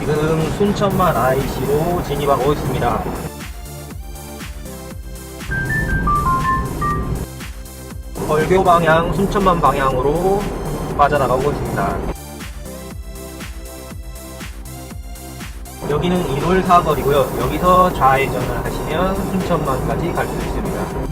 지금 순천만 IC로 진입하고 있습니다. 벌교 방향, 순천만 방향으로 빠져나가고 있습니다. 여기는 1월 사거리고요. 여기서 좌회전을 하시면 순천만까지 갈 수 있습니다.